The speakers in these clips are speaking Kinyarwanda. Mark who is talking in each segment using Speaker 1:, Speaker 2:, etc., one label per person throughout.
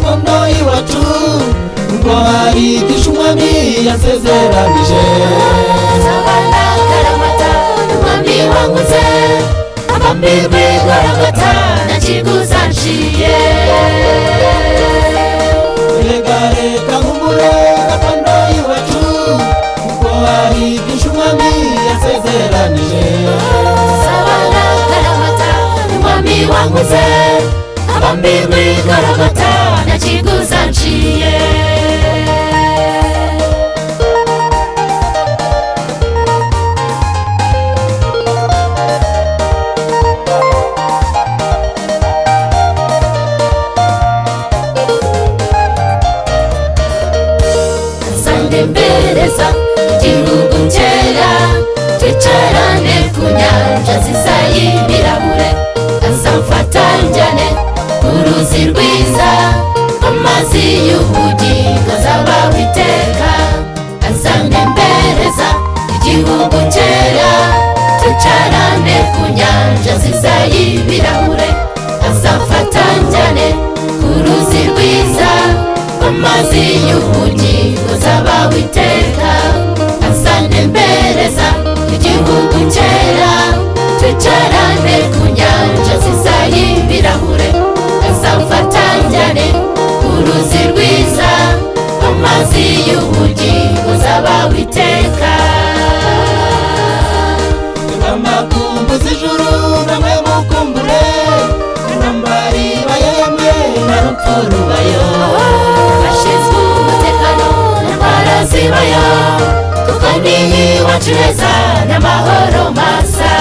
Speaker 1: gakondo iwacu ngo hari igishumwami yasezeranije
Speaker 2: Sabana Karamata umwami wanguze abambirwe Golgotha na kiguza nciye
Speaker 1: reka nk'umure gakondo iwacu ngo hari igishumwami yasezeranije
Speaker 2: Sabana Karamata umwami wanguze abambirwe Golgotha na kiguza nciye Ndembereza igihugu cyera twicarane ku nyanja nziza y'ibirahure azamfata njyane uruzi rwiza amazi y'ubugingo azabaho iteka azandembereza igihugu cyera twicarane ku nyanja nziza y'ibirahure azamfata njyane uruzi rwiza amazi y'ubugingo azabaho iteka azandembereza igihugu cyera twicarane ku nyanja nziza y'ibirahure azamfata njyane uruzi rwiza amazi y'ubugingo azabaho iteka
Speaker 1: amakumbu z'ijuru namwe mukumbure intambari bayemwe na rupfu rubayo
Speaker 2: bashinzwe umutekano n'intwara zibayo kuko niyo iwacu heza n'amahoro masa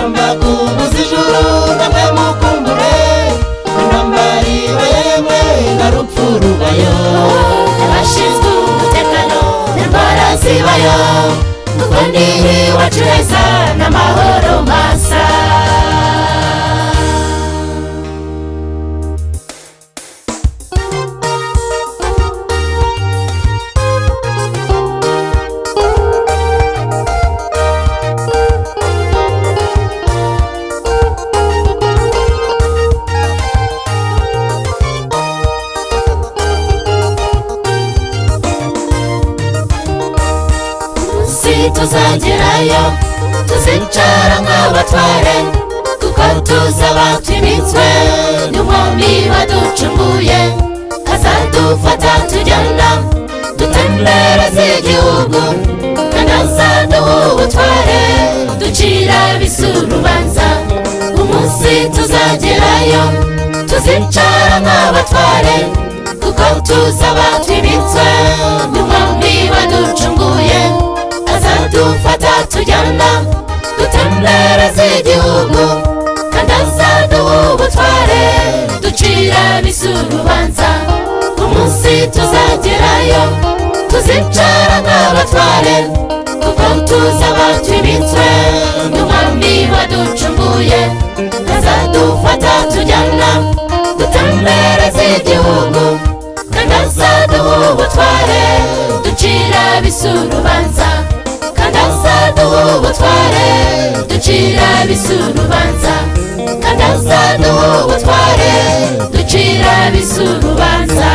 Speaker 1: amakumbu z'ijuru namwe mukumbure intambari bayemwe na rupfu rubayo
Speaker 2: bashinzwe umutekano n'intwara zibayo kuko niyo iwacu heza n'amahoro masa tuzagerayo tuzicara nk'abatware kuko tuzaba twimitswe n'umwami waducunguye azadufata tujyana dutembereze igihugu kandi azaduha ubutware ducira ab'isi urubanza umunsi tuzagerayo tuzicara nk'abatware kuko tuzaba twimitswe n'umwami waducunguye azadufata tujyana dutembereze igihugu kandi azaduha ubutware ducira ab'isi urubanza umunsi tuzagerayo tuzicara nk'abatware kuko tuzaba twimitswe n'umwami waducunguye azadufata tujyana dutembereze igihugu kandi azaduha ubutware ducira ab'isi urubanza kandi azaduha ubutware ducira ab'isi urubanza kandi azaduha ubutware ducira ab'isi urubanza